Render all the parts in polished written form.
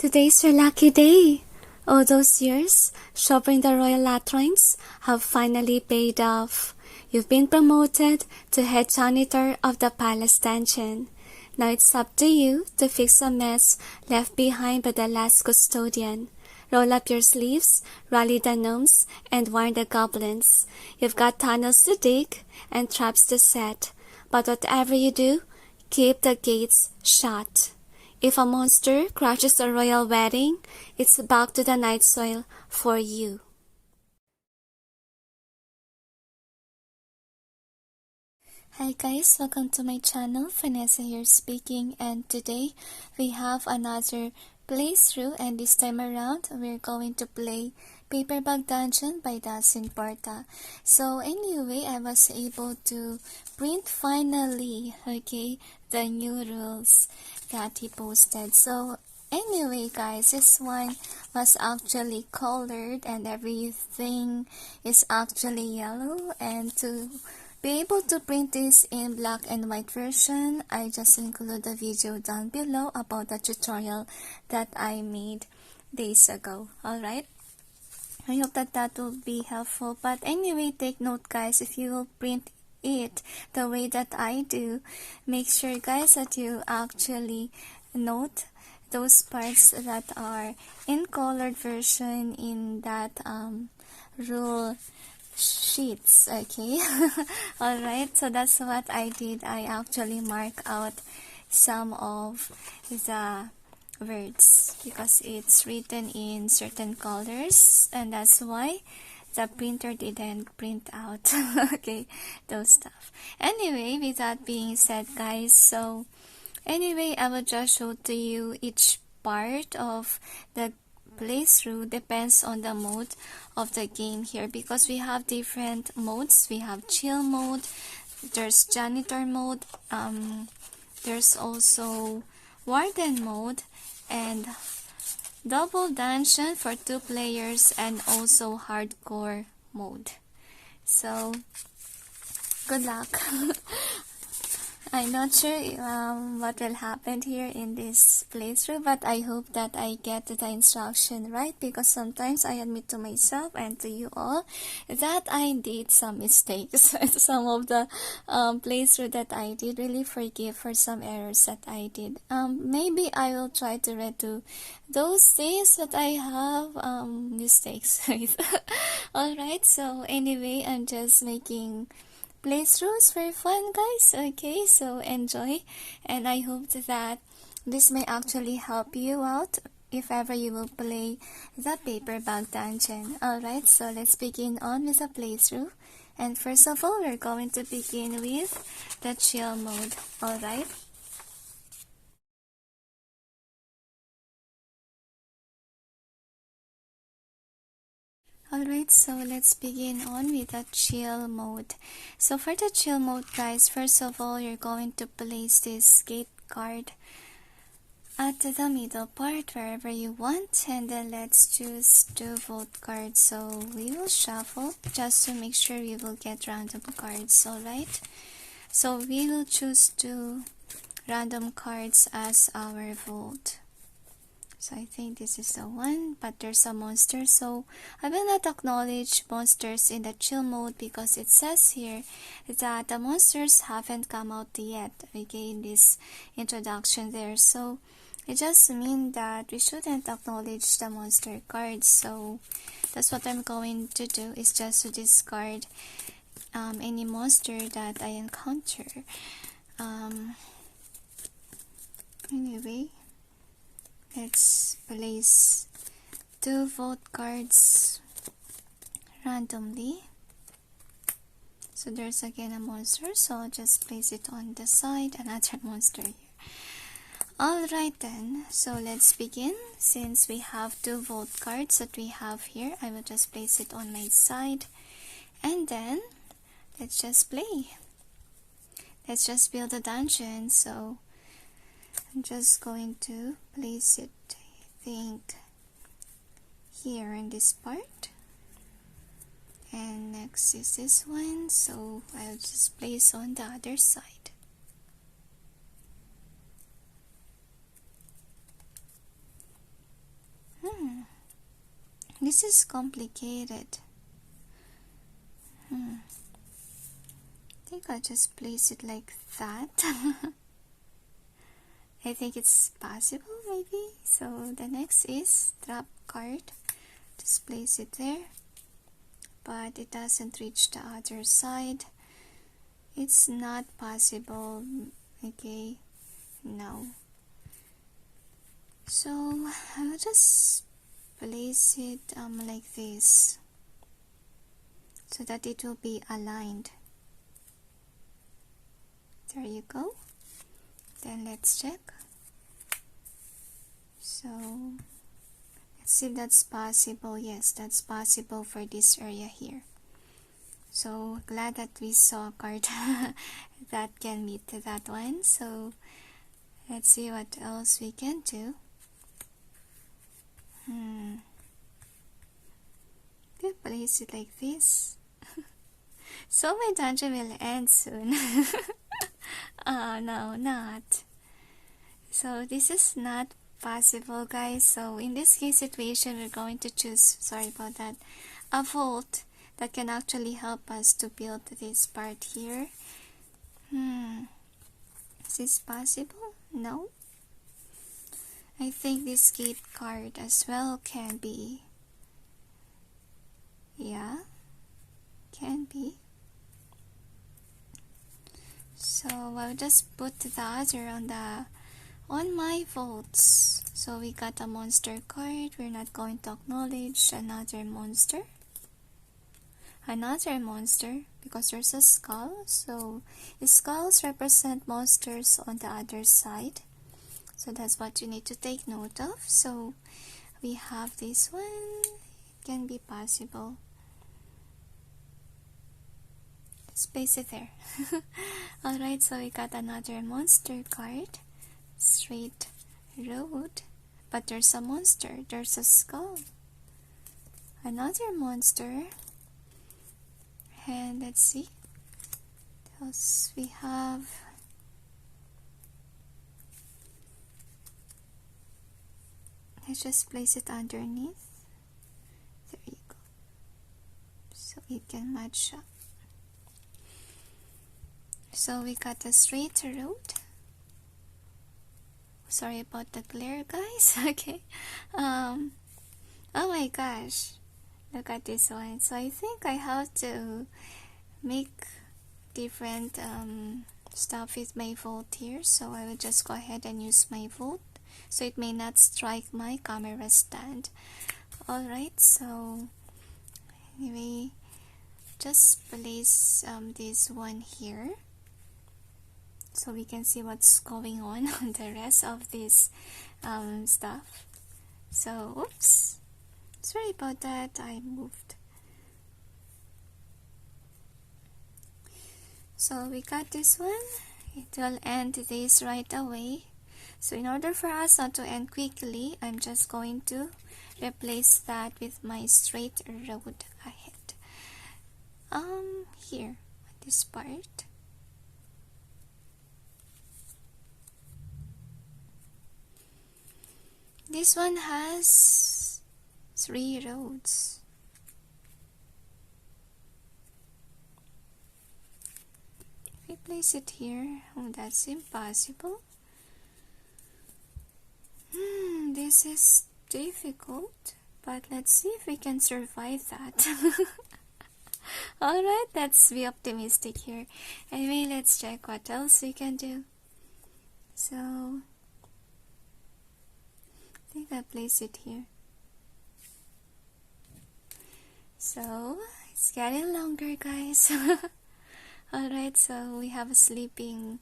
Today's your lucky day. All those years shopping the royal latrines have finally paid off. You've been promoted to head janitor of the palace dungeon. Now it's up to you to fix a mess left behind by the last custodian. Roll up your sleeves, rally the gnomes, and warn the goblins. You've got tunnels to dig and traps to set. But whatever you do, keep the gates shut. If a monster crashes a royal wedding, it's back to the night soil for you. Hi guys, welcome to my channel. Vanessa here speaking, and today we have another playthrough, and this time around we're going to play Paperbag Dungeon by Dustin Porta. So anyway, I was able to print finally, the new rules that he posted. So anyway guys, this one was actually colored and everything is actually yellow, and to be able to print this in black and white version, I just include a video down below about the tutorial that I made days ago. Alright, I hope that will be helpful. But anyway, take note guys, if you will print it the way that I do, make sure guys that you actually note those parts that are in colored version in that rule sheets, okay? Alright, so that's what I did. I actually mark out some of the words because it's written in certain colors, and that's why the printer didn't print out okay, those stuff. Anyway, with that being said guys, so anyway, I will just show to you each part of the playthrough. Depends on the mode of the game here, because we have different modes. We have chill mode, there's janitor mode, there's also warden mode, and double dungeon for 2 players, and also hardcore mode. So good luck. I'm not sure what will happen here in this playthrough, but I hope that I get the instruction right, because sometimes I admit to myself and to you all that I did some mistakes. Some of the playthrough that I did, really forgive for some errors that I did. Maybe I will try to redo those things that I have mistakes with. Alright, so anyway, I'm just making playthroughs for fun guys, okay? So enjoy, and I hope that this may actually help you out if ever you will play the Paperbag Dungeon. Alright, so let's begin on with the playthrough, and first of all we're going to begin with the chill mode. Alright, alright, so let's begin on with the chill mode. So for the chill mode guys, first of all you're going to place this gate card at the middle part wherever you want, and then let's choose 2 vote cards. So we will shuffle just to make sure we will get random cards. Alright, so we will choose 2 random cards as our vote. So I think this is the one, but there's a monster, so I will not acknowledge monsters in the chill mode because it says here that the monsters haven't come out yet, okay, in this introduction there. So it just means that we shouldn't acknowledge the monster cards. So that's what I'm going to do, is just to discard any monster that I encounter. Anyway, let's place 2 vote cards randomly. So there's again a monster, so I'll just place it on the side, another monster here. Alright then, so let's begin. Since we have 2 vote cards that we have here, I will just place it on my side, and then let's just play. Let's just build a dungeon. So I'm just going to place it, I think, here in this part, and next is this one, so I'll just place on the other side. This is complicated. I think I'll just place it like that. I think it's possible, maybe. So the next is drop card. Just place it there. But it doesn't reach the other side. It's not possible. Okay, no. So I'll just place it like this, so that it will be aligned. There you go. Then let's check. So let's see if that's possible. Yes, that's possible for this area here. So glad that we saw a card that can meet that one. So let's see what else we can do. We place it like this. So my dungeon will end soon. Oh no, not. So this is not possible, guys. So in this case situation, we're going to choose, sorry about that, a vault that can actually help us to build this part here. Is this possible? No. I think this gate card as well can be. Yeah, can be. So I'll just put the other on my vaults. So we got a monster card. We're not going to acknowledge another monster. Another monster because there's a skull. So the skulls represent monsters on the other side. So that's what you need to take note of. So we have this one. It can be possible. Just place it there. Alright, so we got another monster card. Straight road. But there's a monster. There's a skull. Another monster. And let's see what else we have. Let's just place it underneath. There you go. So it can match up. So we got a straight road. Sorry about the glare, guys. Okay. Oh my gosh. Look at this one. So I think I have to make different stuff with my vault here. So I will just go ahead and use my vault, so it may not strike my camera stand. Alright, so anyway, just place this one here, so we can see what's going on the rest of this stuff. So, oops. Sorry about that, I moved. So we got this one. It will end this right away. So in order for us not to end quickly, I'm just going to replace that with my straight road ahead. Here, this part. This one has 3 roads. If we place it here, oh, that's impossible. This is difficult, but let's see if we can survive that. Alright, let's be optimistic here. Anyway, let's check what else we can do. So, I think I'll place it here. So, it's getting longer, guys. Alright, so we have sleeping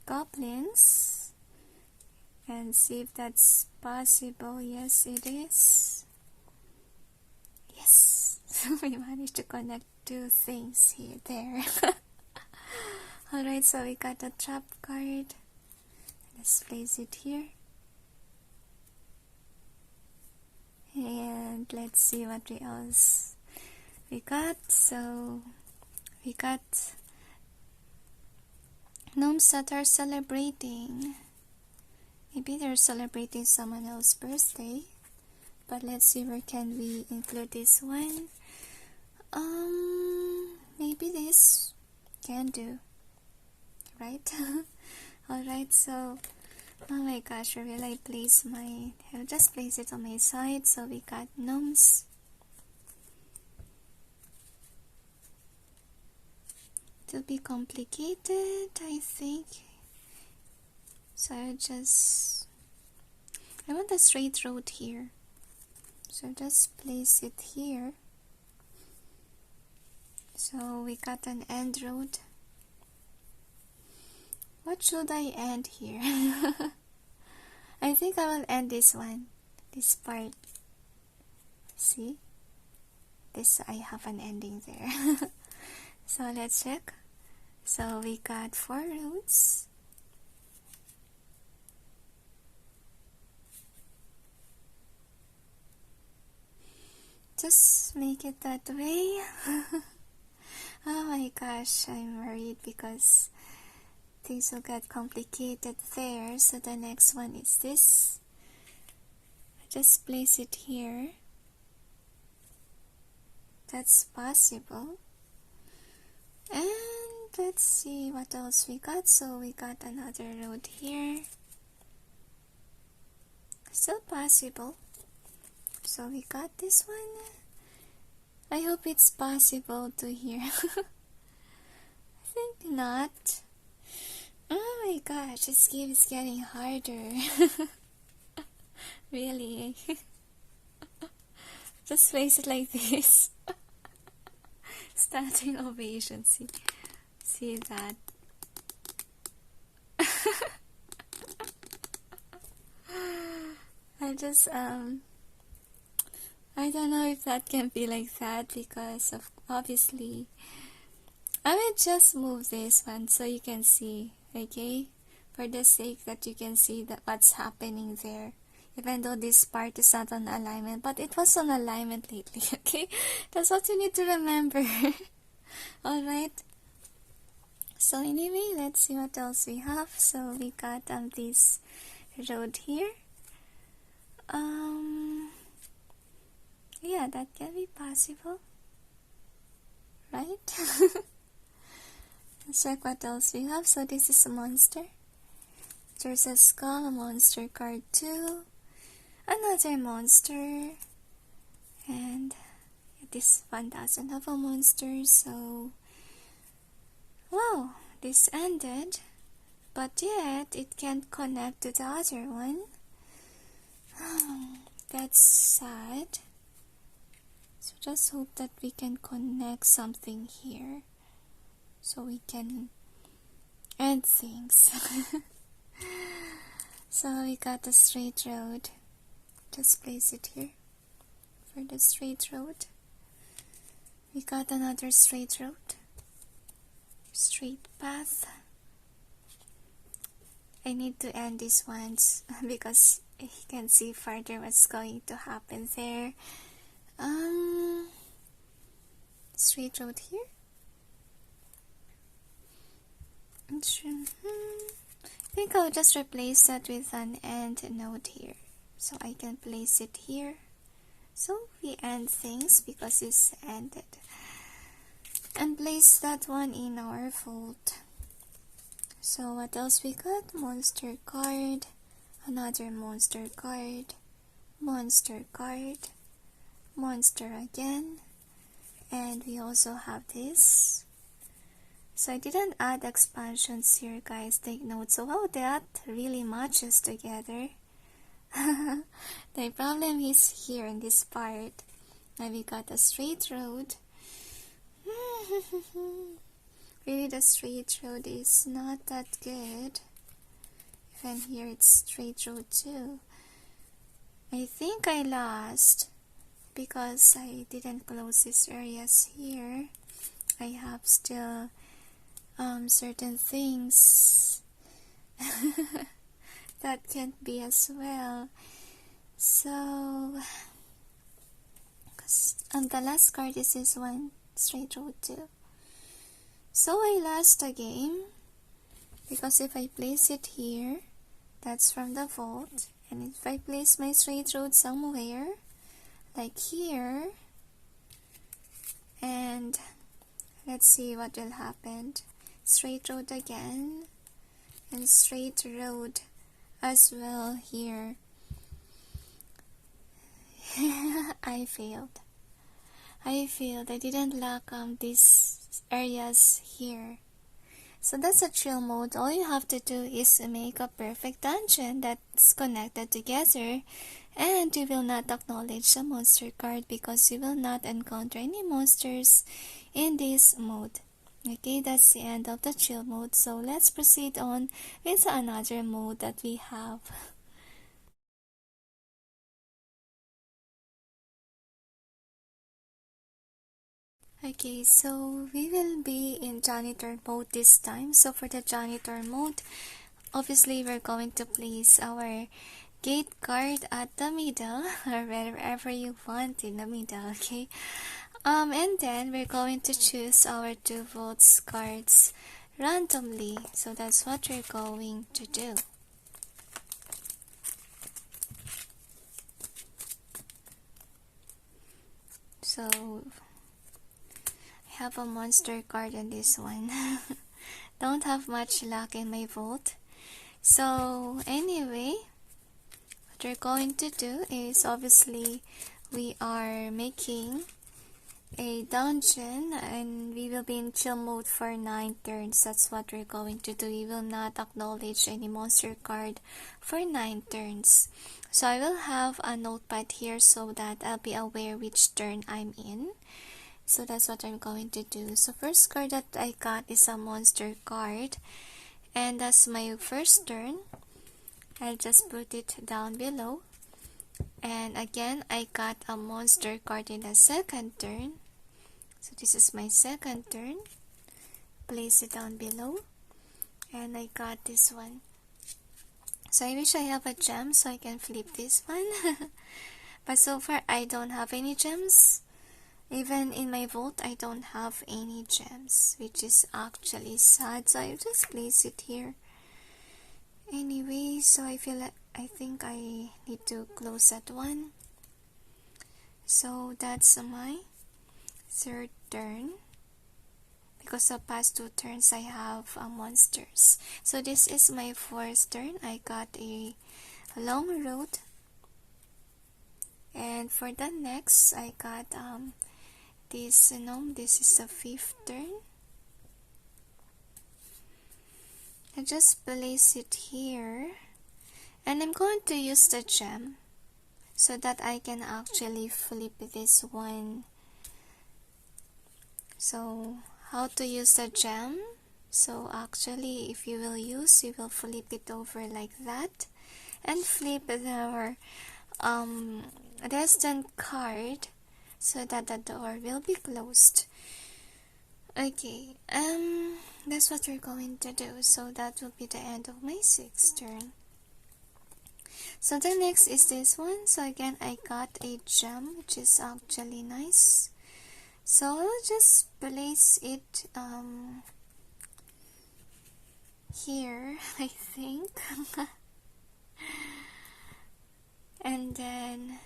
goblins. And see if that's possible. Yes, it is. Yes. We managed to connect 2 things here, there. Alright, so we got a trap card. Let's place it here. And let's see what else we got. So we got gnomes that are celebrating. Maybe they're celebrating someone else's birthday. but let's see where can we include this one. Maybe this can do, right? Alright, so oh my gosh, where will I place my... I'll just place it on my side. So we got gnomes. To be complicated, I think. So I want a straight road here. So just place it here. So we got an end road. What should I end here? I think I will end this one. This part. See? This, I have an ending there. So let's check. So we got 4 roads. Just make it that way. Oh my gosh, I'm worried because things will get complicated there. So the next one is this. Just place it here. That's possible. And let's see what else we got. So we got another road here. Still possible. So we got this one. I hope it's possible to hear. I think not. Oh my gosh, this game is getting harder. Really? Just place it like this. Standing ovation. See that? I just I don't know if that can be like that because of obviously I will just move this one so you can see, okay? For the sake that you can see that what's happening there. Even though this part is not on alignment, but it was on alignment lately, okay? That's what you need to remember. Alright. So anyway, let's see what else we have. So we got this road here. Yeah, that can be possible. Right? Let's check what else we have. So this is a monster. There's a skull, a monster card too. Another monster. And this one doesn't have a monster, so wow, this ended. But yet it can't connect to the other one. That's sad. So just hope that we can connect something here so we can end things. So we got a straight road. Just place it here for the straight road. We got another straight road. Straight path. I need to end these ones because you can see further what's going to happen there. Straight road here. I think I'll just replace that with an end node here. So I can place it here. So we end things because it's ended. And place that one in our vault. So what else we got? Monster card. Another monster card. Monster card. Monster again. And we also have this. So I didn't add expansions here, guys. Take note. So how that really matches together. The problem is here in this part. Now we got a straight road. Really, the straight road is not that good. Even here it's straight road too. I think I lost because I didn't close these areas here. I have still certain things that can't be as well. So the last card is this one, straight road too. So I lost the game because if I place it here, that's from the vault, and if I place my straight road somewhere, like here, and let's see what will happen. Straight road again, and straight road as well here. I failed. I didn't lock these areas here. So that's a chill mode. All you have to do is make a perfect dungeon that's connected together, and you will not acknowledge the monster card because you will not encounter any monsters in this mode. Okay, that's the end of the chill mode. So let's proceed on with another mode that we have. Okay, so we will be in Janitor Mode this time. So for the Janitor Mode, obviously we're going to place our gate card at the middle or wherever you want in the middle, okay? And then we're going to choose our 2 votes cards randomly. So that's what we're going to do. So I have a monster card in this one. Don't have much luck in my vote. So anyway, what we're going to do is obviously we are making a dungeon and we will be in chill mode for 9 turns. That's what we're going to do. We will not acknowledge any monster card for 9 turns. So I will have a notepad here so that I'll be aware which turn I'm in. So that's what I'm going to do. So first card that I got is a monster card, and that's my first turn. I'll just put it down below. And again, I got a monster card in the second turn. So this is my second turn. Place it down below. And I got this one. So I wish I have a gem so I can flip this one. But so far, I don't have any gems. Even in my vault, I don't have any gems, which is actually sad. So I just place it here. Anyway, so I think I need to close that one. So that's my third turn. Because the past 2 turns I have monsters. So this is my fourth turn. I got a long road. And for the next, I got this gnome. This is the 5th turn. I just place it here. And I'm going to use the gem so that I can actually flip this one. So how to use the gem? So actually, if you will use, you will flip it over like that and flip our Dustin card so that the door will be closed. Okay, that's what we're going to do. So that will be the end of my 6th turn. So the next is this one. So again, I got a gem, which is actually nice. So I'll just place it here, I think. And then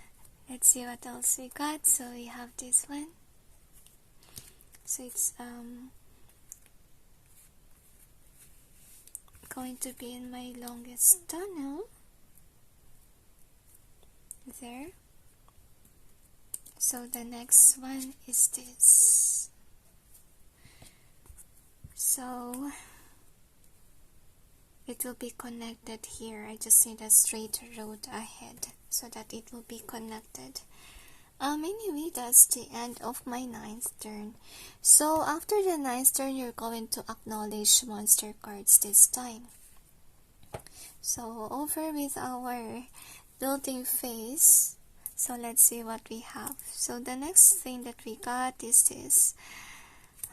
let's see what else we got. So we have this one. So it's going to be in my longest tunnel. There. So the next one is this. So it will be connected here. I just need a straight road ahead so that it will be connected. Anyway, that's the end of my 9th turn. So after the 9th turn, you're going to acknowledge monster cards this time. So over with our building phase. So let's see what we have. So the next thing that we got is this.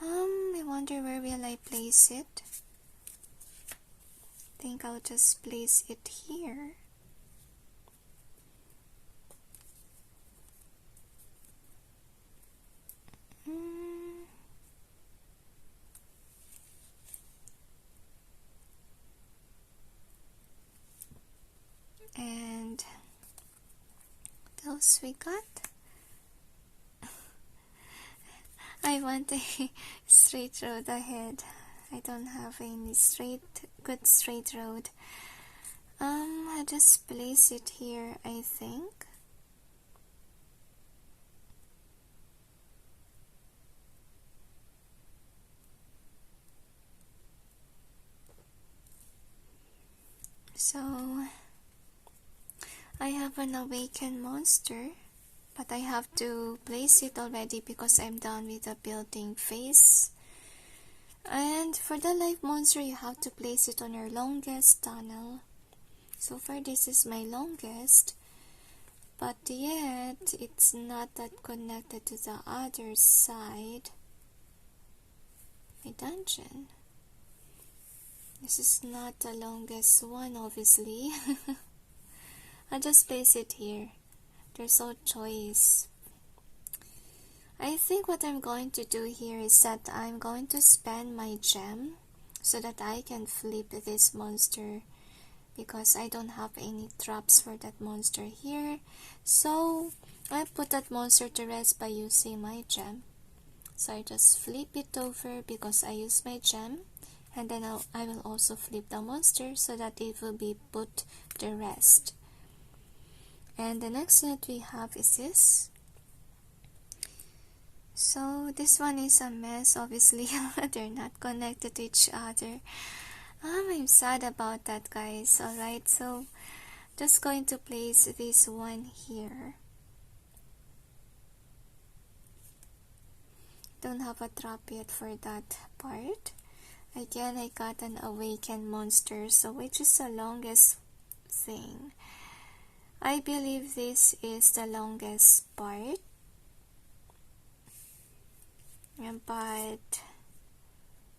I wonder where will I place it. I think I'll just place it here. And what else we got? I want a straight road ahead. I don't have any good straight road. I just place it here, I think. So I have an awakened monster, but I have to place it already because I'm done with the building phase. And for the life monster, you have to place it on your longest tunnel. So far this is my longest, but yet it's not that connected to the other side. My dungeon. This is not the longest one, obviously. I'll just place it here. There's no choice. I think what I'm going to do here is that I'm going to spend my gem so that I can flip this monster, because I don't have any traps for that monster here. So I put that monster to rest by using my gem. So I just flip it over because I use my gem, and then I will also flip the monster so that it will be put to rest. And the next thing that we have is this. So this one is a mess, obviously. They're not connected to each other. I'm sad about that, guys. Alright, so just going to place this one here. Don't have a trap yet for that part. Again, I got an awakened monster, so which is the longest thing. I believe this is the longest part. But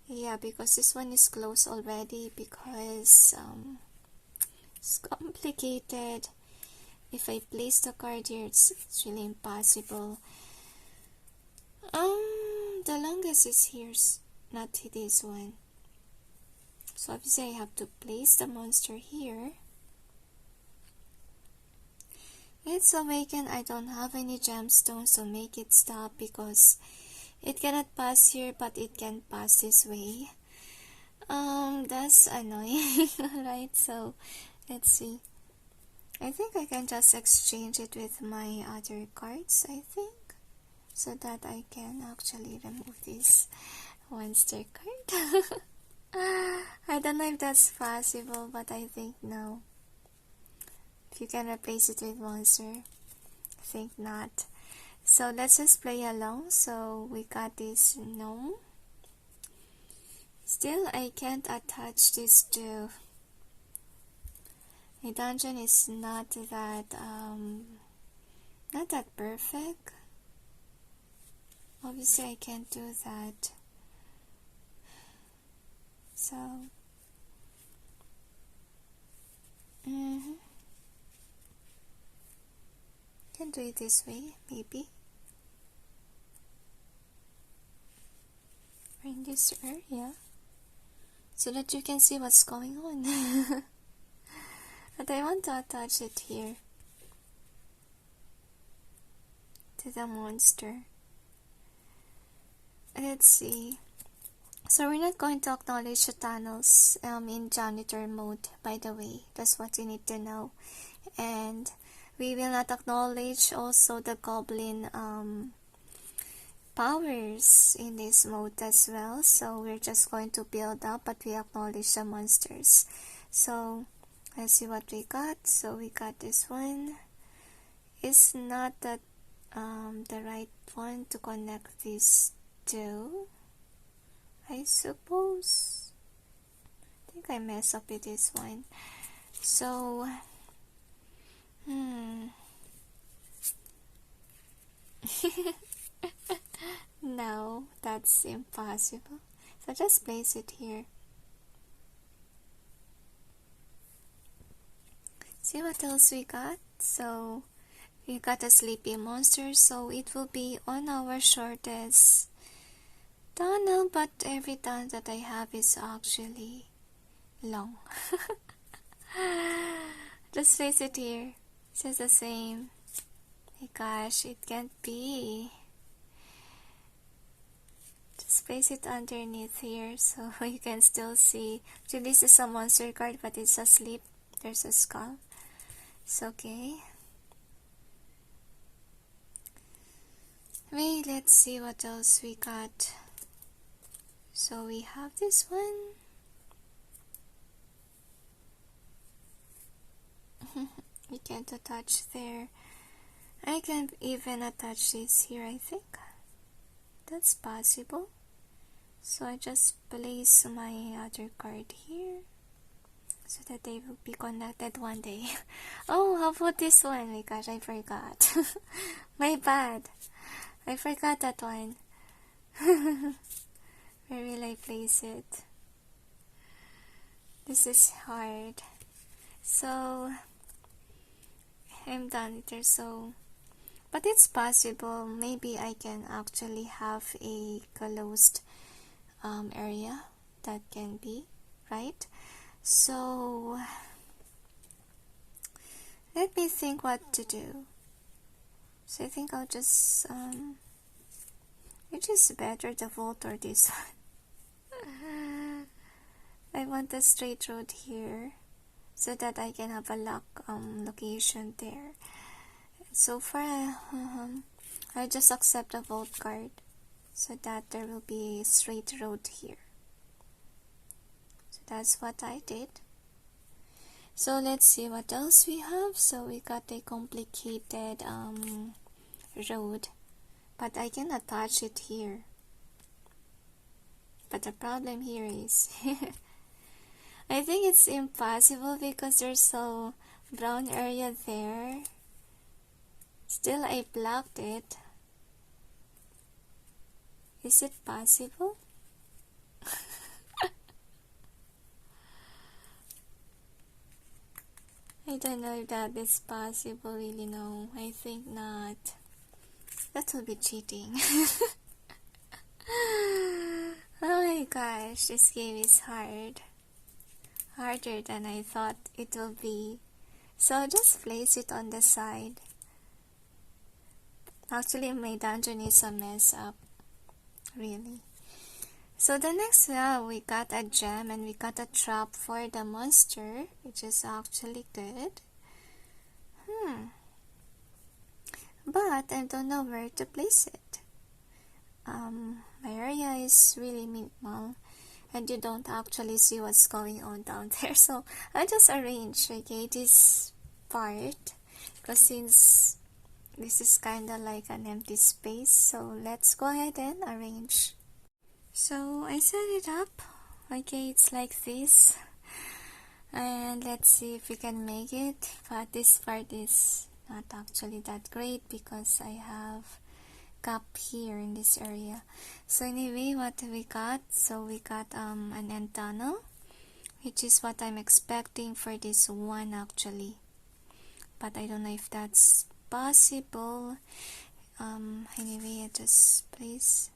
yeah, because this one is closed already, because it's complicated. If I place the card here, it's really impossible. The longest is here, not this one. So obviously I have to place the monster here. It's awakened. I don't have any gemstones to make it stop, because it cannot pass here, but it can pass this way. That's annoying. Right, so let's see. I think I can just exchange it with my other cards, I think, so that I can actually remove this monster card. I don't know if that's possible, but I think no. If you can replace it with monster, I think not. So let's just play along. So we got this gnome. Still, I can't attach this to... My dungeon is not that perfect. Obviously, I can't do that. So, can do it this way, maybe. Or in this area, so that you can see what's going on. But I want to attach it here to the monster. Let's see. So we're not going to acknowledge the tunnels in Janitor Mode, by the way. That's what you need to know. And we will not acknowledge also the goblin powers in this mode as well. So we're just going to build up, but we acknowledge the monsters. So let's see what we got. So we got this one. It's not that the right one to connect these two, I suppose. I think I messed up with this one. So no, that's impossible. So just place it here. See what else we got. So we got a sleepy monster, so it will be on our shortest tunnel, but every tunnel that I have is actually long. Just place it here. It's just the same. My gosh, it can't be. Just place it underneath here so you can still see. So this is a monster card, but it's asleep. There's a skull. It's okay. Wait, let's see what else we got. So we have this one. We can't attach there. I can even attach this here, I think. That's possible. So I just place my other card here so that they will be connected one day. Oh, how about this one? Oh my gosh, I forgot. My bad. I forgot that one. Where will I place it? This is hard. So I'm done with it. So, but it's possible. Maybe I can actually have a closed area that can be, right? So let me think what to do. So I think I'll just which is better, the vault or this one? I want a straight road here so that I can have a lock location there. So far I just accept a vault card so that there will be a straight road here. So that's what I did. So let's see what else we have. So we got a complicated road, but I can attach it here. But the problem here is I think it's impossible because there's a brown area there. Still I blocked it. Is it possible? I don't know if that is possible, really. No, I think not. That will be cheating. Oh my gosh, this game is hard. Harder than I thought it will be. So I'll just place it on the side. Actually, my dungeon is a mess up. Really. So the next we got a gem and we got a trap for the monster, which is actually good. But I don't know where to place it. My area is really minimal and you don't actually see what's going on down there. So I just arrange, okay, this part because since this is kind of like an empty space, so let's go ahead and arrange. So I set it up. Okay, it's like this. And let's see if we can make it. But this part is not actually that great because I have gap here in this area. So anyway, what we got? So we got an end tunnel, which is what I'm expecting for this one actually. But I don't know if that's possible. Anyway, I just place.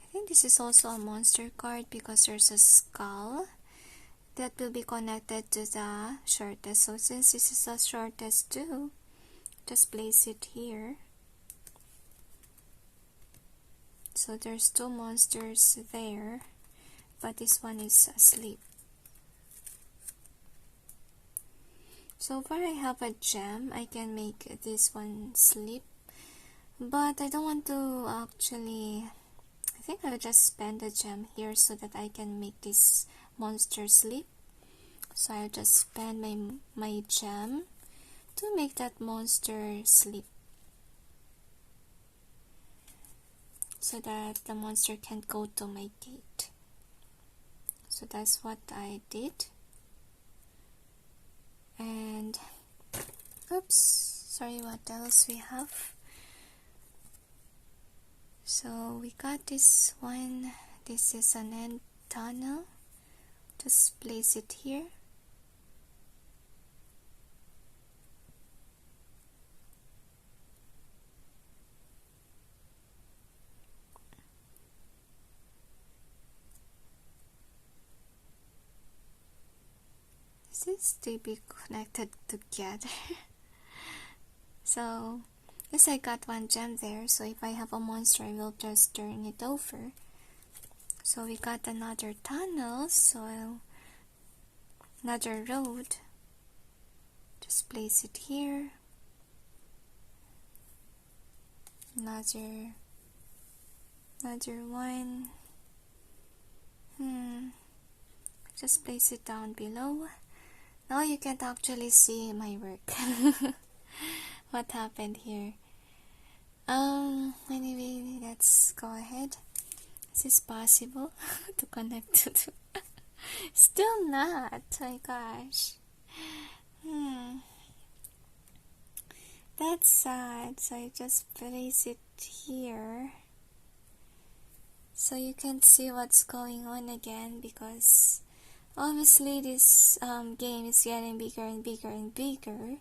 I think this is also a monster card because there's a skull that will be connected to the shortest. So since this is the shortest too, just place it here. So there's two monsters there, but this one is asleep. So far I have a gem. I can make this one sleep, but I don't want to actually. I think I'll just spend the gem here so that I can make this monster sleep. So I'll just spend my gem to make that monster sleep, so that the monster can't go to my gate. So that's what I did. And oops, sorry, what else we have? So we got this one. This is an end tunnel. Just place it here. This to be connected together. So Yes, I got one gem there, so if I have a monster, I will just turn it over. So we got another tunnel, so another road. Just place it here. Another one. Just place it down below. Now you can't actually see my work. What happened here? Anyway, let's go ahead. Is this possible to connect to two? Still not. Oh my gosh. That's sad. So I just place it here. So you can see what's going on again, because obviously this game is getting bigger and bigger and bigger.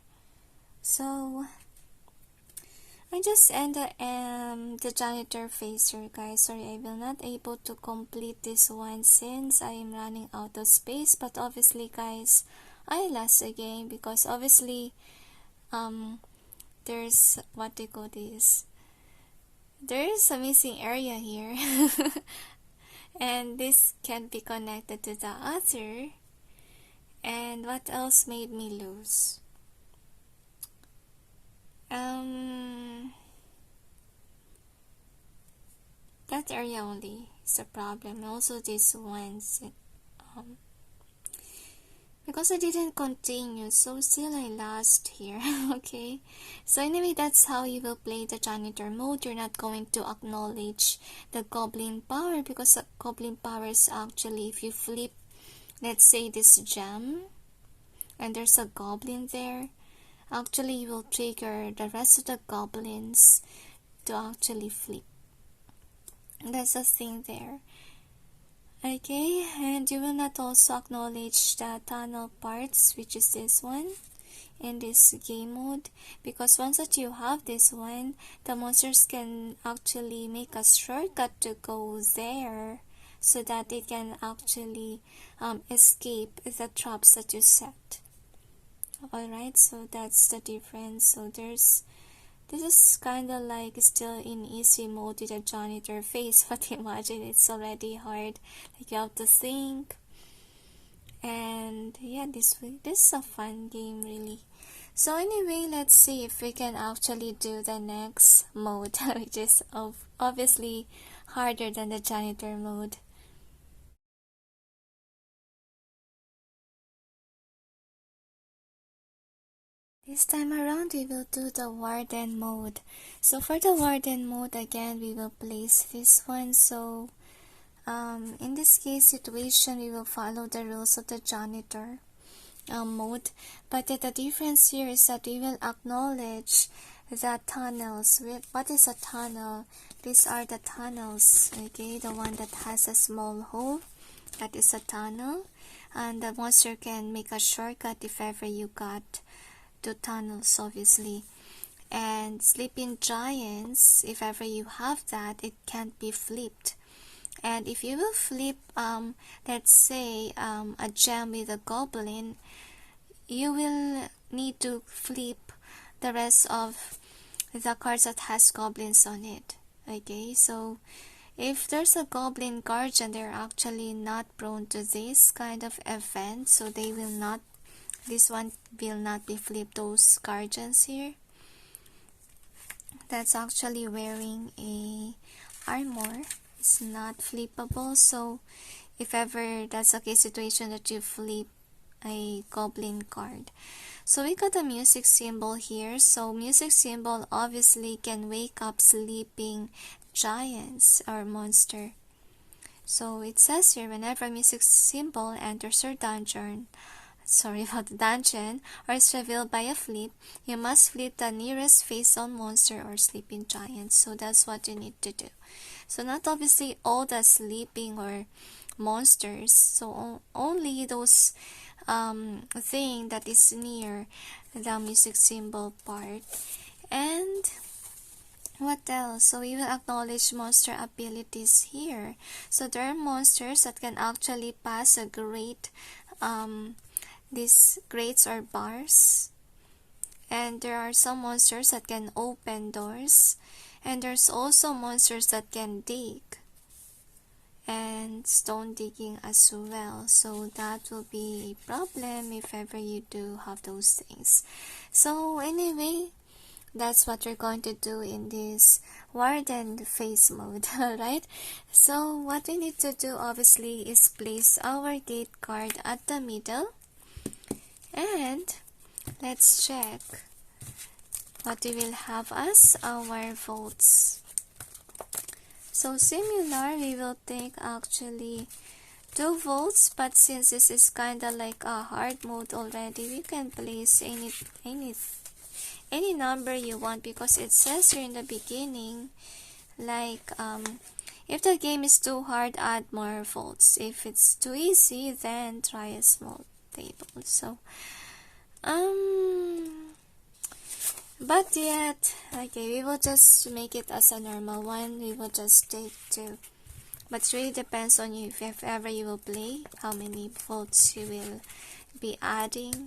So I just ended the janitor phase here, guys. Sorry, I will not able to complete this one since I am running out of space. But obviously, guys, I lost the game because obviously there's what they call this. There is a missing area here. And this can be connected to the other. And what else made me lose? That area only is a problem. Also this one's because I didn't continue, so still I lost here. Okay, so anyway, that's how you will play the janitor mode. You're not going to acknowledge the goblin power, because the goblin power is actually if you flip, let's say, this gem and there's a goblin there, actually you will trigger the rest of the goblins to actually flip. That's the thing there. Okay, and you will not also acknowledge the tunnel parts, which is this one in this game mode, because once that you have this one, the monsters can actually make a shortcut to go there so that it can actually escape the traps that you set. Alright, so that's the difference. So this is kind of like still in easy mode with a janitor phase, but imagine it's already hard. Like you have to think. And yeah, this is a fun game really. So anyway, let's see if we can actually do the next mode, which is obviously harder than the janitor mode. This time around, we will do the Warden Mode. So for the Warden Mode, again, we will place this one. So in this case situation, we will follow the rules of the Janitor mode. But the difference here is that we will acknowledge the tunnels. What is a tunnel? These are the tunnels, okay? The one that has a small hole, that is a tunnel. And the monster can make a shortcut if ever you got to tunnels, obviously. And sleeping giants, if ever you have that, it can't be flipped. And if you will flip let's say a gem with a goblin, you will need to flip the rest of the cards that has goblins on it. Okay, so if there's a goblin guardian, they're actually not prone to this kind of event, so they will not, this one will not be flipped. Those guardians here that's actually wearing a armor is not flippable. So if ever that's a case situation that you flip a goblin card. So we got a music symbol here. So music symbol obviously can wake up sleeping giants or monster. So it says here, whenever a music symbol enters your dungeon, or is revealed by a flip, you must flip the nearest face-on monster or sleeping giant. So that's what you need to do. So not obviously all the sleeping or monsters, so only those thing that is near the music symbol part. And what else? So we will acknowledge monster abilities here. So there are monsters that can actually pass a grate, these grates or bars, And there are some monsters that can open doors, and there's also monsters that can dig and stone digging as well, so that will be a problem if ever you do have those things. So anyway, that's what we're going to do in this Warden phase mode. Alright, so what we need to do obviously is place our gate card at the middle, and let's check what we will have as our votes. So similar, we will take actually 2 votes, but since this is kinda like a hard mode already, we can place any number you want, because it says here in the beginning, like if the game is too hard, add more votes. If it's too easy, then try a small table. So but yet, okay, we will just make it as a normal one. We will just take 2. But it really depends on you if ever you will play, how many votes you will be adding.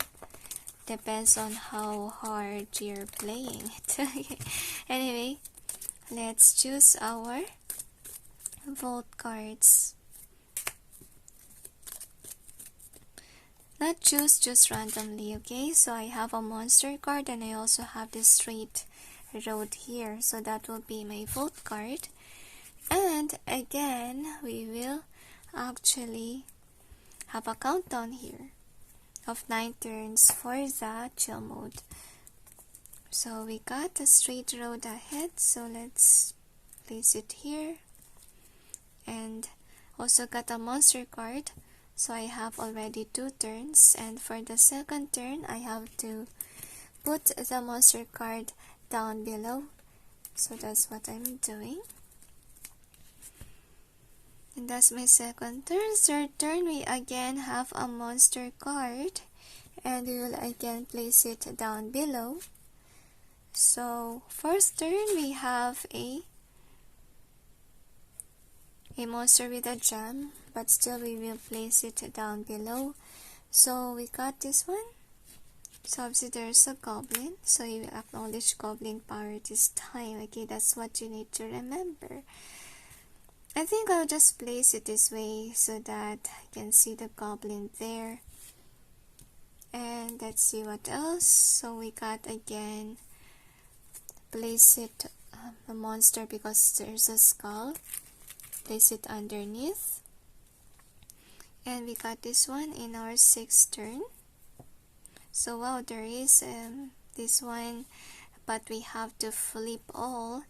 Depends on how hard you're playing it. Anyway, let's choose our vote cards. Not choose randomly, okay? So I have a monster card, and I also have this straight road here, so that will be my vote card. And again, we will actually have a countdown here of 9 turns for the chill mode. So we got a straight road ahead, so let's place it here. And also got a monster card, so I have already 2 turns, and for the second turn I have to put the monster card down below. So that's what I'm doing. And that's my second turn. Third turn, we again have a monster card, and we will again place it down below. So first turn, we have a monster with a gem, but still we will place it down below. So we got this one. So obviously there's a goblin, so you will acknowledge goblin power this time. Okay, that's what you need to remember. I think I'll just place it this way so that I can see the goblin there. And let's see what else. So we got again, place it the monster, because there's a skull. Place it underneath. And we got this one in our 6th turn. So wow, there is this one, but we have to flip all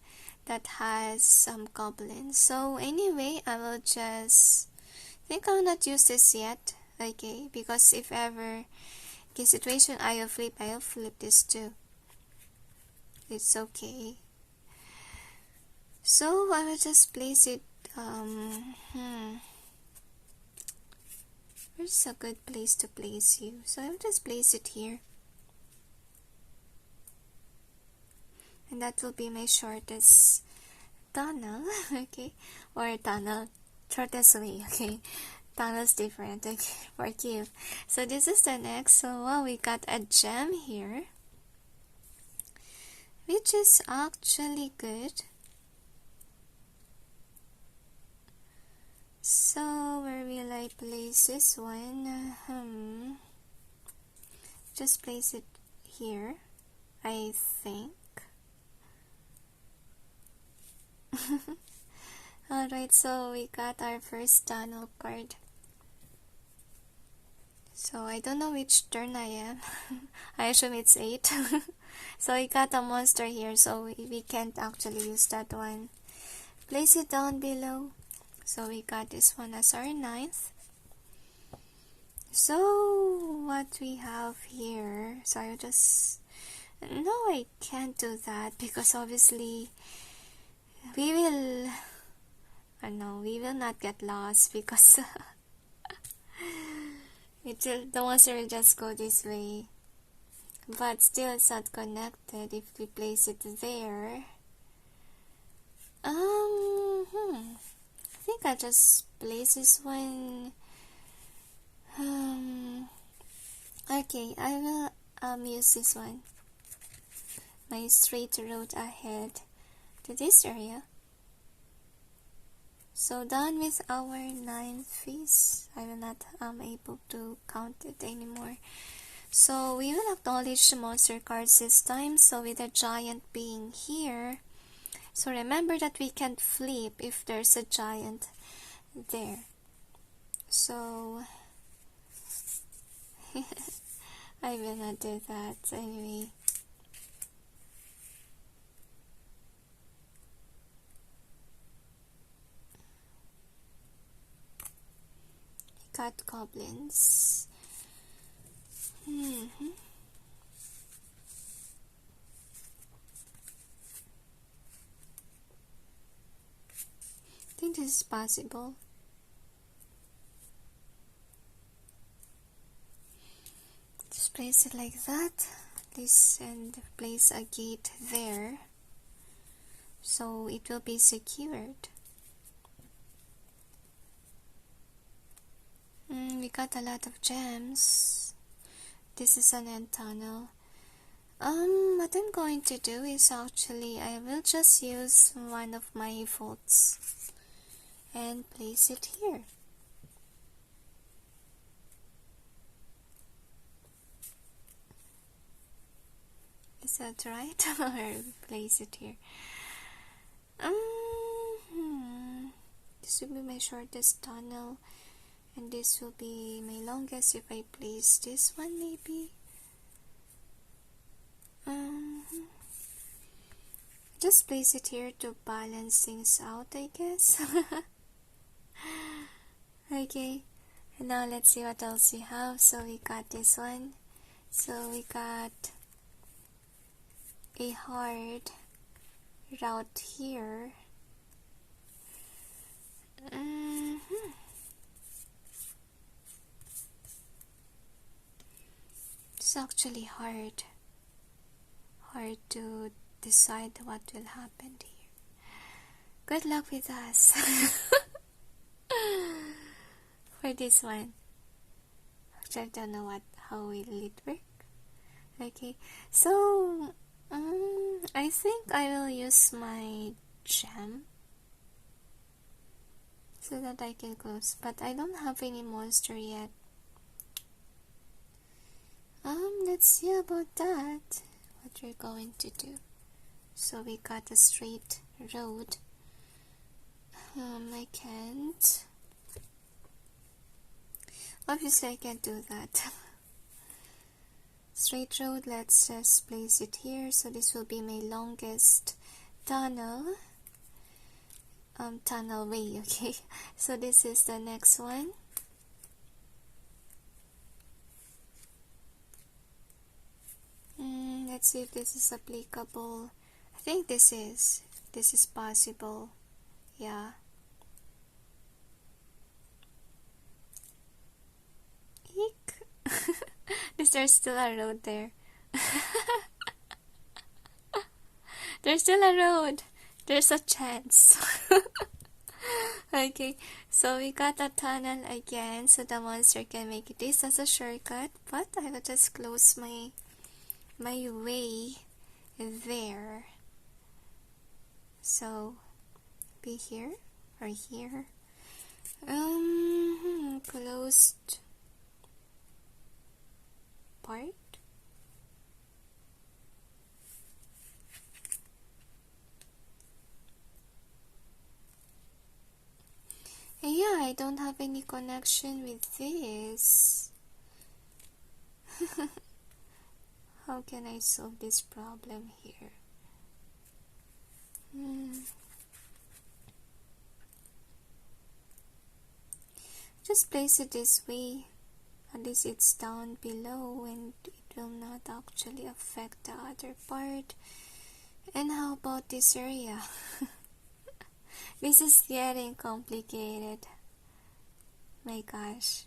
that has some goblins. So anyway, I will just think I'll not use this yet, okay, because if ever in situation I'll flip this too. It's okay. So I will just place it where's a good place to place you? So I will just place it here. And that will be my shortest tunnel, okay? Or tunnel, shortest way, okay? Tunnel's different, okay? For cube. So this is the next. So wow, we got a gem here, which is actually good. So where will I place this one? Just place it here, I think. Alright, so we got our first tunnel card. So I don't know which turn I am. I assume it's 8. So we got a monster here, so we can't actually use that one. Place it down below. So we got this one as our 9th. So what we have here, so I'll just, no, I can't do that, because obviously we will, no, we will not get lost, because the monster will just go this way, but still it's not connected if we place it there. I think I just place this one. Okay, I will use this one. my straight road ahead to this area. So done with our 9 phase. I will not able to count it anymore. So we will acknowledge the monster cards this time. So with a giant being here, so remember that we can't flip if there's a giant there. So I will not do that anyway. Got goblins. I think this is possible. Just place it like that, this, and place a gate there, so it will be secured. We got a lot of gems. This is an end tunnel. What I'm going to do is actually I will just use one of my votes and place it here. Is that right? Or place it here? This will be my shortest tunnel, and this will be my longest if I place this one maybe. Just place it here to balance things out, I guess. Okay, and now let's see what else we have. So we got this one. So we got a hard route here. It's actually hard to decide what will happen here. Good luck with us for this one. Actually, I don't know how will it work. Okay, so I think I will use my gem so that I can close, but I don't have any monster yet. Let's see about that, what we're going to do. So we got a straight road. I can't. Obviously I can't do that. Straight road, let's just place it here. So this will be my longest tunnel. Tunnel way, okay? So this is the next one. Let's see if this is applicable. I think this is possible. Yeah. Eek. There's still a road there. There's still a road. There's a chance. Okay, so we got a tunnel again, so the monster can make this as a shortcut, but I will just close my way there. So be here or here. Closed part. Yeah, I don't have any connection with this. How can I solve this problem here? Just place it this way. At least it's down below and it will not actually affect the other part. And how about this area? This is getting complicated. My gosh.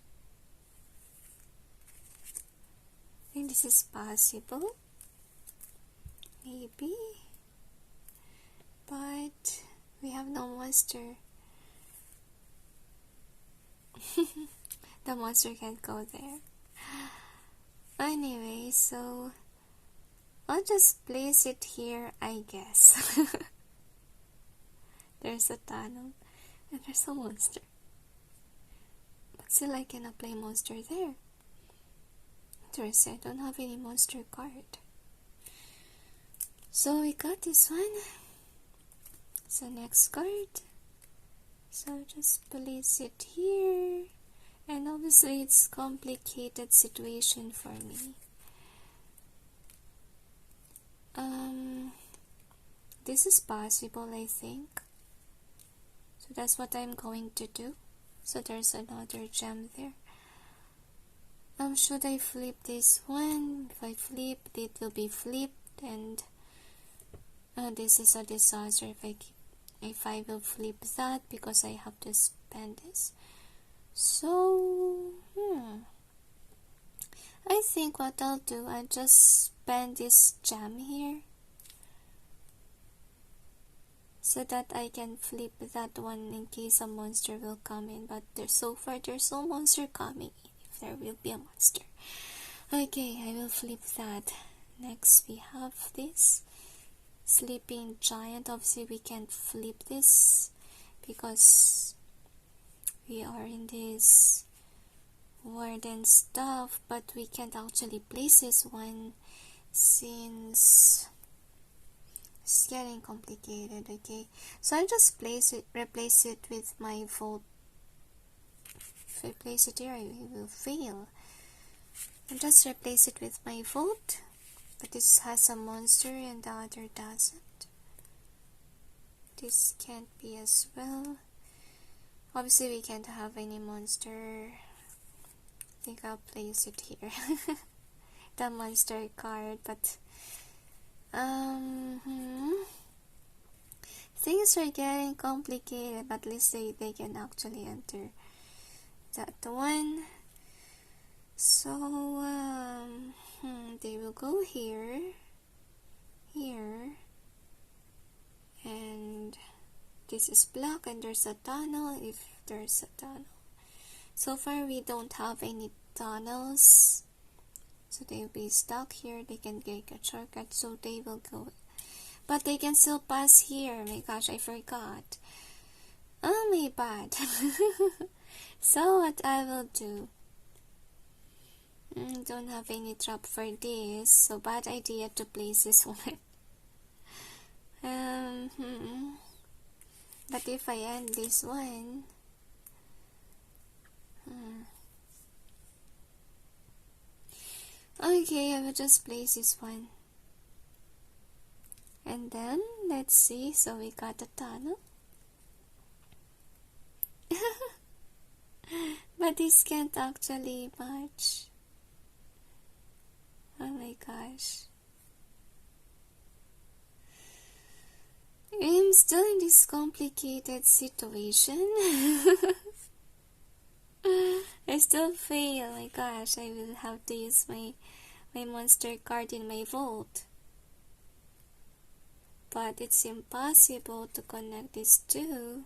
I think this is possible. Maybe. But we have no monster. The monster can't go there. Anyway, so I'll just place it here, I guess. There's a tunnel and there's a monster. But still I cannot play monster there. Interesting, I don't have any monster card. So we got this one. So next card. So just place it here. And obviously it's complicated situation for me. This is possible, I think. So that's what I'm going to do. So there's another gem there. Should I flip this one? If I flip, it will be flipped, and this is a disaster if I will flip that, because I have to spend this. So I think what I'll do, I'll just spend this gem here so that I can flip that one in case a monster will come in. But so far there's no monster coming in, if there will be a monster. Okay, I will flip that. Next we have this sleeping giant. Obviously we can't flip this because we are in this warden stuff, but we can't actually place this one since it's getting complicated. Okay, so I just replace it with my vault. If I place it here, I will fail. I just replace it with my vault, but this has a monster and the other doesn't. This can't be as well. Obviously we can't have any monster. I think I'll place it here. The monster card, but things are getting complicated, but at least they can actually enter that one. So they will go here, and this is blocked, and there's a tunnel if there's a tunnel. So far we don't have any tunnels, so they'll be stuck here. They can get a shortcut, so they will go, but they can still pass here. Oh my gosh, I forgot. Oh my bad. So what I will do, don't have any trap for this, so bad idea to place this one. But if I end this one, okay, I will just place this one. And then, let's see, so we got a tunnel. But this can't actually match. Oh my gosh. I'm still in this complicated situation. I still fail. Oh my gosh, I will have to use my monster card in my vault. But it's impossible to connect these two.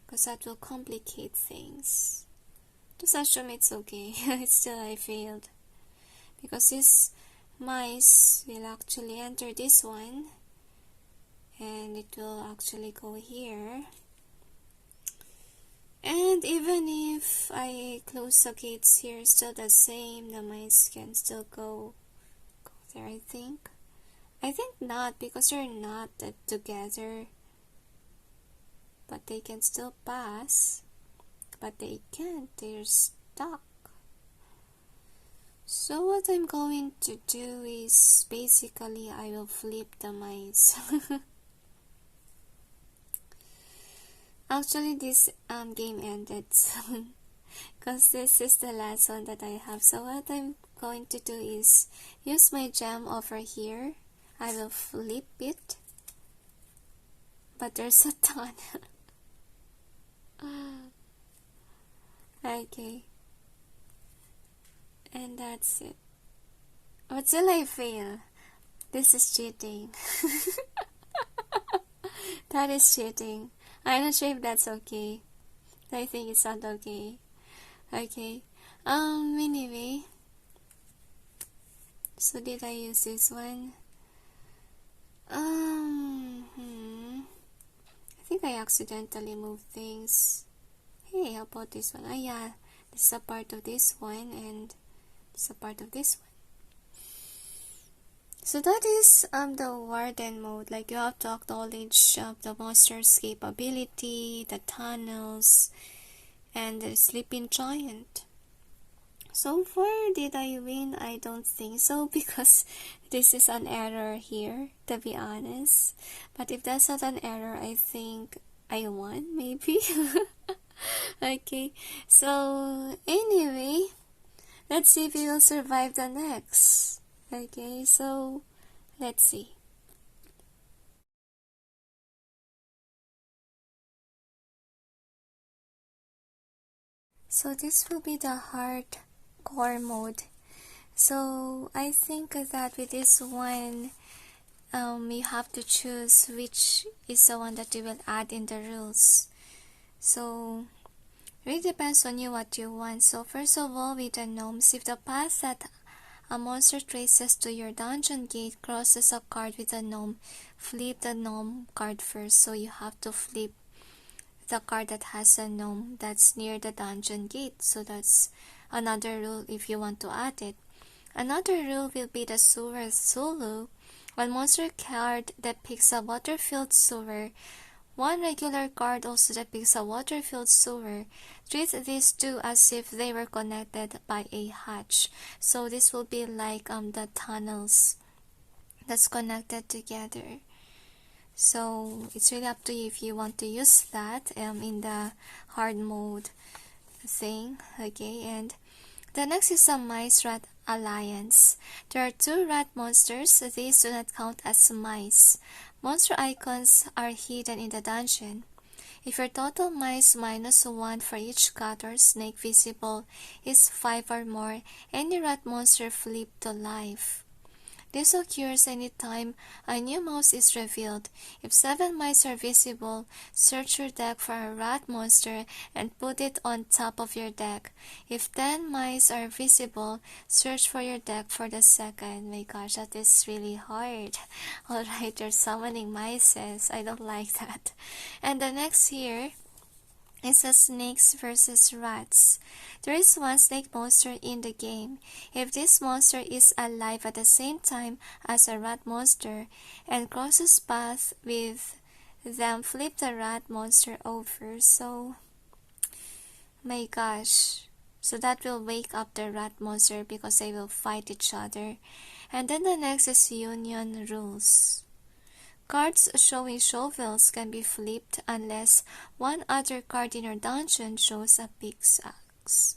Because that will complicate things. Just assume it's okay. Still I failed. Because this mice will actually enter this one, and it will actually go here. And even if I close the gates here, still the same. The mice can still go there, I think. I think not, because they're not together. But they can still pass. But they can't, they're stuck. So what I'm going to do is basically I will flip the mice. Actually this game ended soon, because this is the last one that I have. So what I'm going to do is use my gem over here. I will flip it, but there's a ton. Okay, and that's it. But still I fail. This is cheating. That is cheating. I'm not sure if that's okay. I think it's not okay. Okay. Anyway, So did I use this one? I think I accidentally moved things. Hey, how about this one? Ah, yeah, this is a part of this one, and this is a part of this one. So that is the Warden mode. Like, you have to acknowledge the monster's capability, the tunnels, and the sleeping giant. So far, did I win? I don't think so, because this is an error here, to be honest. But if that's not an error, I think I won, maybe. Okay, so anyway, let's see if we will survive the next. Okay, so let's see. So this will be the hardcore mode. So I think that with this one, you have to choose which is the one that you will add in the rules. So it really depends on you what you want. So first of all, with the gnomes, if the path that a monster traces to your dungeon gate crosses a card with a gnome, flip the gnome card first. So you have to flip the card that has a gnome that's near the dungeon gate. So that's another rule if you want to add it. Another rule will be the sewer Zulu. One monster card depicts a water-filled sewer. One regular card also depicts a water-filled sewer. Treat these two as if they were connected by a hatch. So this will be like the tunnels that's connected together. So it's really up to you if you want to use that in the hard mode thing. Okay, and the next is a mice rat alliance. There are 2 rat monsters. These do not count as mice. Monster icons are hidden in the dungeon. If your total mice minus 1 for each cat or snake visible is 5 or more, any rat monster flipped to life. This occurs anytime a new mouse is revealed. If 7 mice are visible, search your deck for a rat monster and put it on top of your deck. If 10 mice are visible, search for your deck for the second. My gosh, that is really hard. Alright, you're summoning mices. I don't like that. And the next here is a snakes versus rats. There is one snake monster in the game. If this monster is alive at the same time as a rat monster and crosses paths with them, flip the rat monster over. So, my gosh. So that will wake up the rat monster because they will fight each other. And then the next is union rules. Cards showing shovels can be flipped unless one other card in your dungeon shows a pickaxe.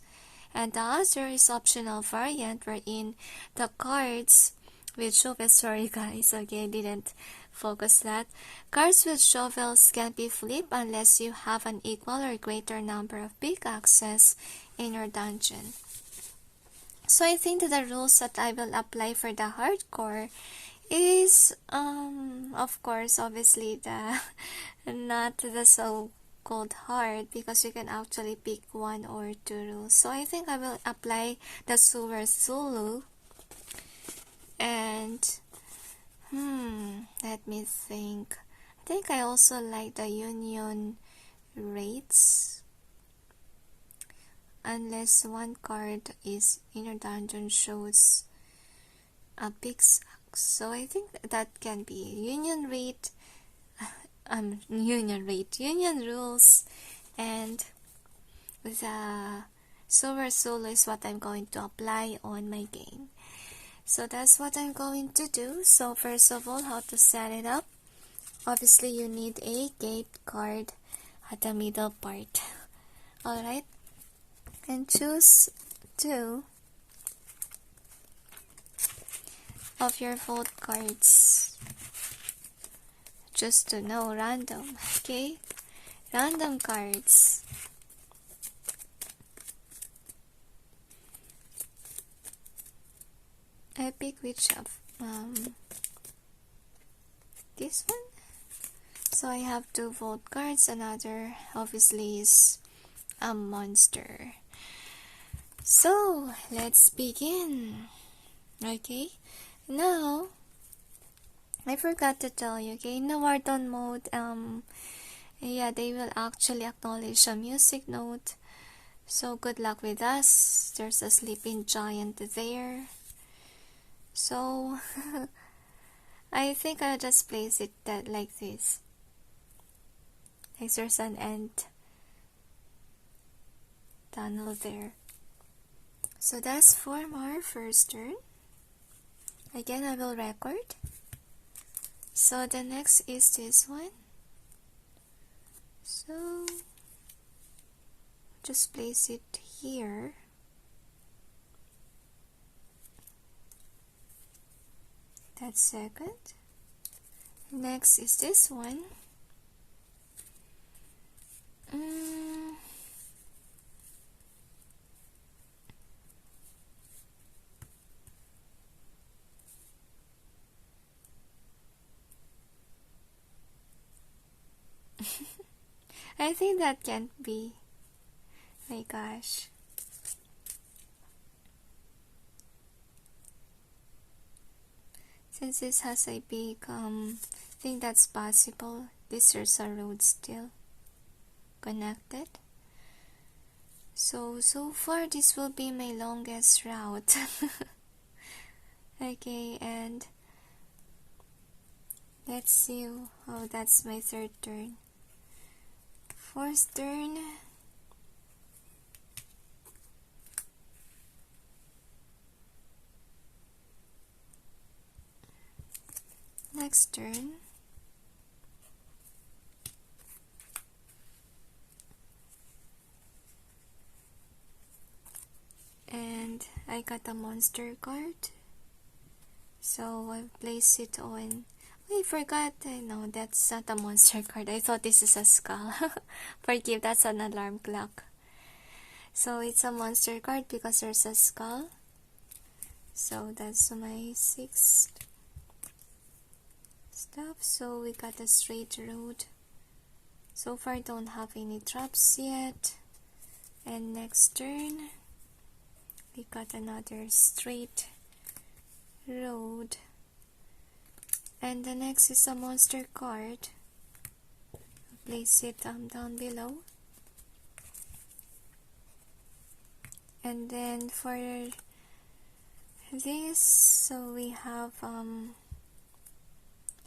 And the other is optional variant wherein the cards with shovels, sorry guys, okay, I didn't focus that. Cards with shovels can be flipped unless you have an equal or greater number of pickaxes in your dungeon. So I think that the rules that I will apply for the hardcore is of course obviously the not the so-called hard, because you can actually pick 1 or 2 rules. So I think I will apply the sewer Zulu, and let me think. I think I also like the union rates unless one card is in your dungeon shows a pickaxe. So I think that can be union rules, and the sewer solo is what I'm going to apply on my game. So that's what I'm going to do. So first of all, how to set it up. Obviously you need a gate card at the middle part. Alright, and choose 2 of your vault cards. Just to know, random, okay? Random cards. I pick which of this one. So I have 2 vault cards. Another obviously is a monster. So let's begin. Okay, now I forgot to tell you, okay, in the Warden mode, yeah, they will actually acknowledge a music note. So good luck with us. There's a sleeping giant there. So I think I'll just place it that like this. Like there's an end tunnel there. So that's for our first turn. Again, I will record. So the next is this one. So just place it here. That's second. Next is this one. I think that can't be. My gosh. Since this has a big think that's possible. This is a road still connected. So far this will be my longest route. Okay, and let's see. Oh, that's my third turn. Fourth turn. Next turn. And I got a monster card. So I place it on. Oh, I forgot. No, that's not a monster card. I thought this is a skull. Forgive, that's an alarm clock. So it's a monster card because there's a skull. So that's my sixth stuff. So we got a straight road. So far don't have any traps yet. And next turn we got another straight road. And the next is a monster card. Place it down below. And then for this, so we have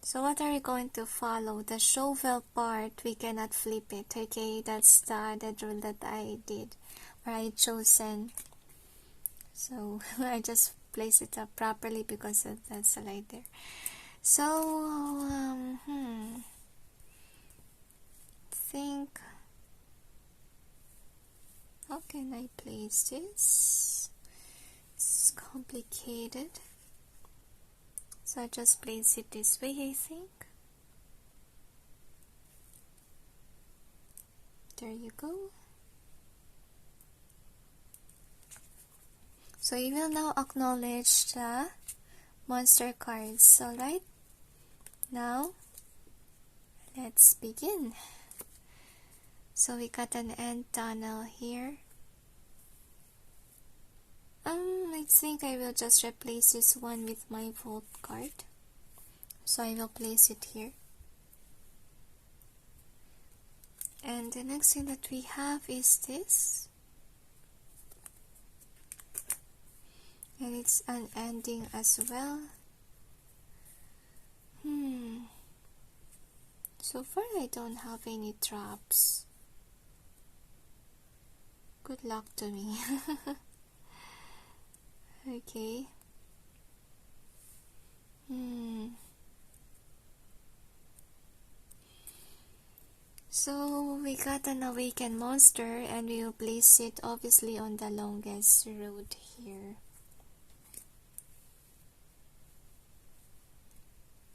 so what are we going to follow? The shovel part, we cannot flip it. Okay, that's the rule that I did, or I chosen. So I just place it up properly because that's the light there. So think, how can I place this? It's complicated. So I just place it this way, I think. There you go. So you will now acknowledge the monster cards. Alright, now let's begin. So we got an end tunnel here. I think I will just replace this one with my vault card. So I will place it here. And the next thing that we have is this. And it's an ending as well. So far I don't have any traps. Good luck to me. Okay. So we got an awakened monster and we will place it obviously on the longest road here.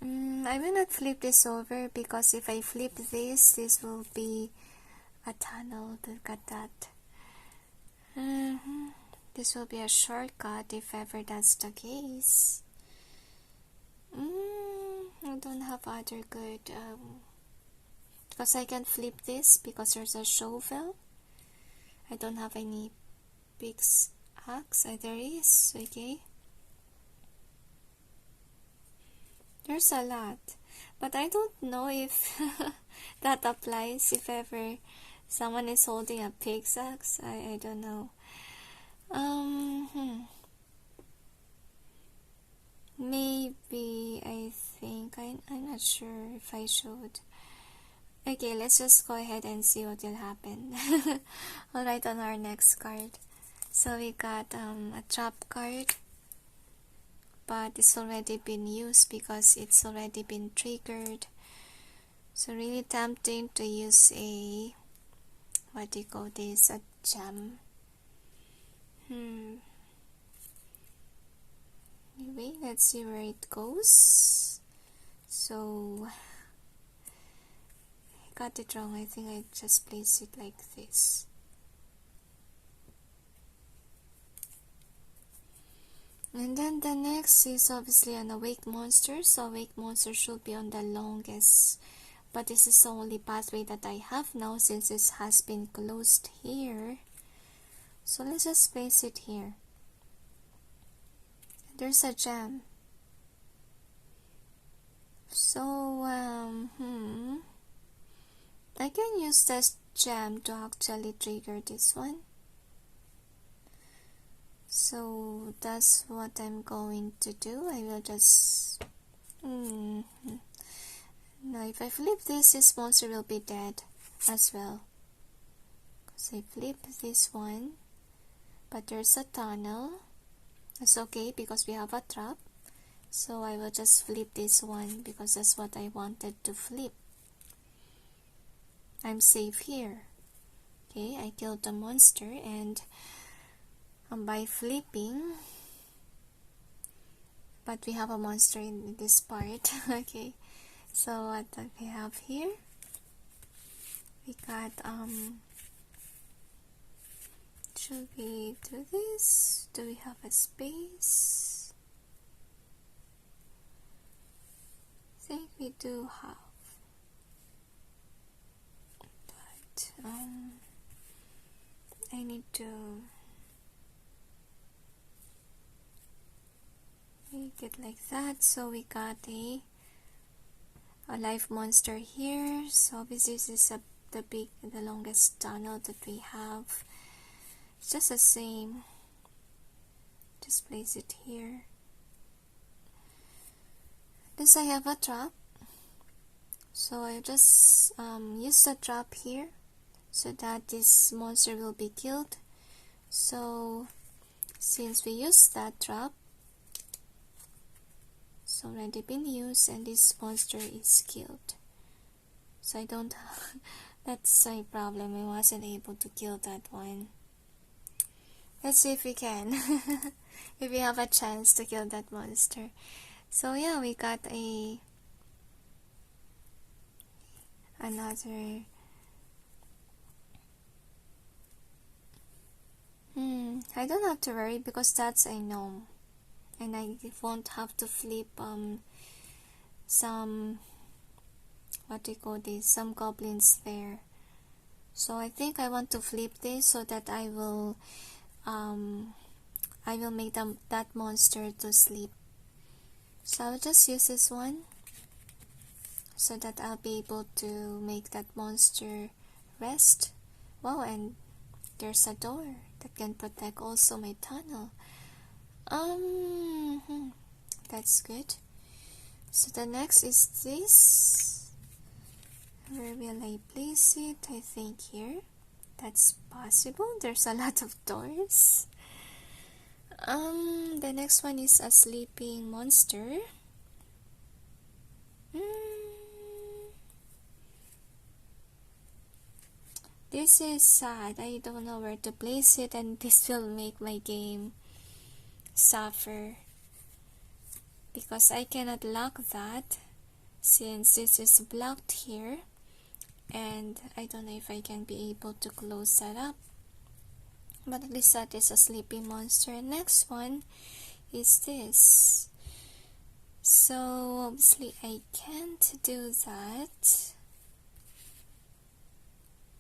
I will not flip this over because if I flip this will be a tunnel. Look at that. This will be a shortcut if ever that's the case. I don't have other good because I can flip this because there's a shovel. I don't have any big axe. There is, okay. There's a lot, but I don't know if that applies if ever someone is holding a pickaxe. I don't know. Maybe I think I'm not sure if I should. Okay, let's just go ahead and see what will happen. Alright, on our next card. So we got a trap card, but it's already been used because it's already been triggered. So really tempting to use a, what do you call this, a gem. Anyway, let's see where it goes. So I got it wrong. I think I just place it like this. And then the next is obviously an awake monster. So awake monster should be on the longest, but this is the only pathway that I have now since it has been closed here. So let's just place it here. There's a gem. So I can use this gem to actually trigger this one. So that's what I'm going to do. I will just now if I flip this monster will be dead as well. So I flip this one, but there's a tunnel. It's okay because we have a trap. So I will just flip this one because that's what I wanted to flip. I'm safe here. Okay, I killed the monster, and by flipping, but we have a monster in this part. Okay, so what we have here, we got should we do this? Do we have a space? I think we do have, but I need to make it like that. So we got a live monster here. So obviously this is the longest tunnel that we have. It's just the same. Just place it here. This I have a trap. So I just use the trap here so that this monster will be killed. So since we used that trap, it's already been used and this monster is killed. So I don't that's my problem. I wasn't able to kill that one. Let's see if we can. If we have a chance to kill that monster. So yeah, we got another I don't have to worry because that's a gnome, and I won't have to flip some, what do you call this, some goblins there. So I think I want to flip this so that I will make that monster to sleep. So I'll just use this one so that I'll be able to make that monster rest. Wow, and there's a door that can protect also my tunnel. That's good. So the next is this. Where will I place it? I think here. That's possible. There's a lot of doors. The next one is a sleeping monster. This is sad. I don't know where to place it, and this will make my game suffer because I cannot lock that since this is blocked here, and I don't know if I can be able to close that up. But at least that is a sleeping monster. Next one is this. So obviously I can't do that.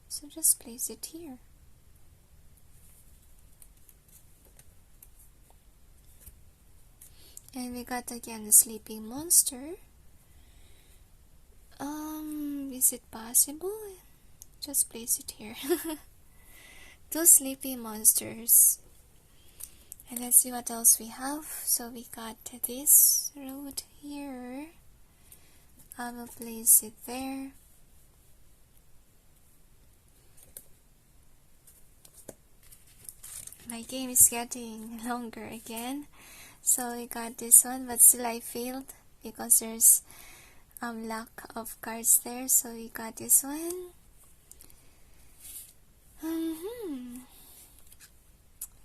So just place it here. And we got again the sleeping monster. Is it possible? Just place it here. Two sleepy monsters. And let's see what else we have. So we got this road here. I will place it there. My game is getting longer again. So we got this one, but still I failed because there's lack of cards there. So we got this one.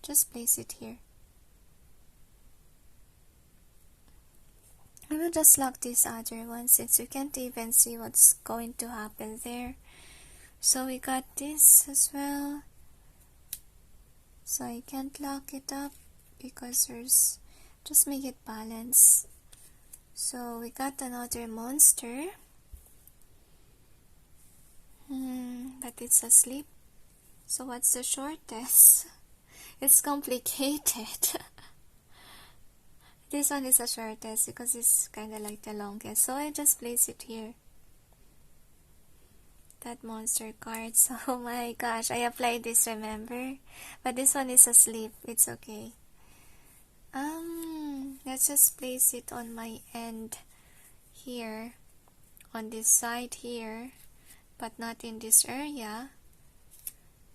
Just place it here. I will just lock this other one since you can't even see what's going to happen there. So we got this as well. So I can't lock it up because there's, just make it balance. So we got another monster. But it's asleep. So what's the shortest? It's complicated. This one is the shortest because it's kind of like the longest. So I just place it here. That monster cards. Oh my gosh, I applied this, remember? But this one is asleep. It's okay. Let's just place it on my end here. On this side here. But not in this area.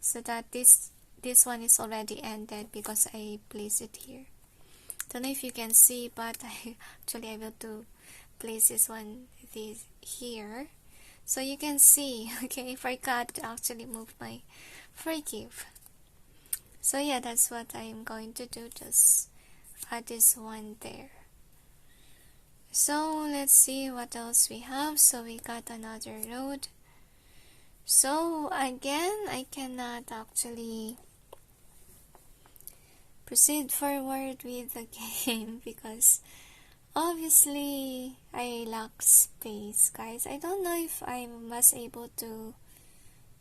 So that this one is already ended because I place it here. Don't know if you can see, but I actually able to place this one here. So you can see, okay, I forgot to actually move my forgive. So yeah, that's what I'm going to do, just add this one there. So let's see what else we have. So we got another road. So again, I cannot actually proceed forward with the game because obviously I lack space, guys. I don't know if I was able to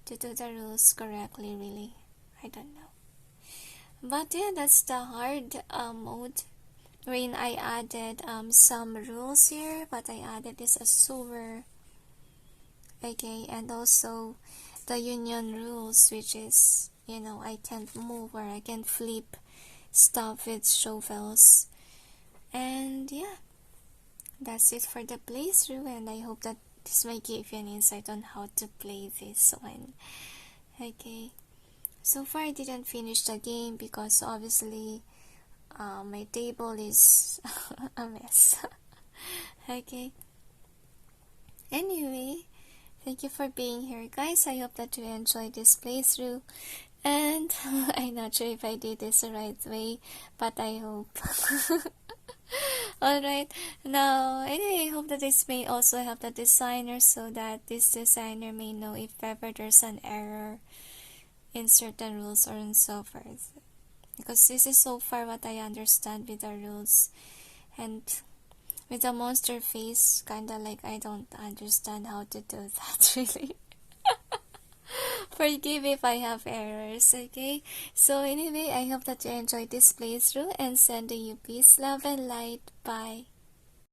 do the rules correctly, really. I don't know. But yeah, that's the hard mode wherein I added some rules here, but I added this as sewer. Okay, and also the union rules, which is, you know, I can't move or I can't flip stuff with shovels. And yeah, that's it for the playthrough, and I hope that this may give you an insight on how to play this one. Okay, so far I didn't finish the game because obviously my table is a mess. Okay, anyway, thank you for being here, guys. I hope that you enjoyed this playthrough, and I'm not sure if I did this the right way, but I hope. Alright, now anyway, I hope that this may also help the designer so that this designer may know if ever there's an error in certain rules or in so forth. Because this is so far what I understand with the rules, and with the monster face, kinda like I don't understand how to do that really. Forgive if I have errors, okay? So anyway, I hope that you enjoyed this playthrough, and sending you peace, love, and light. Bye.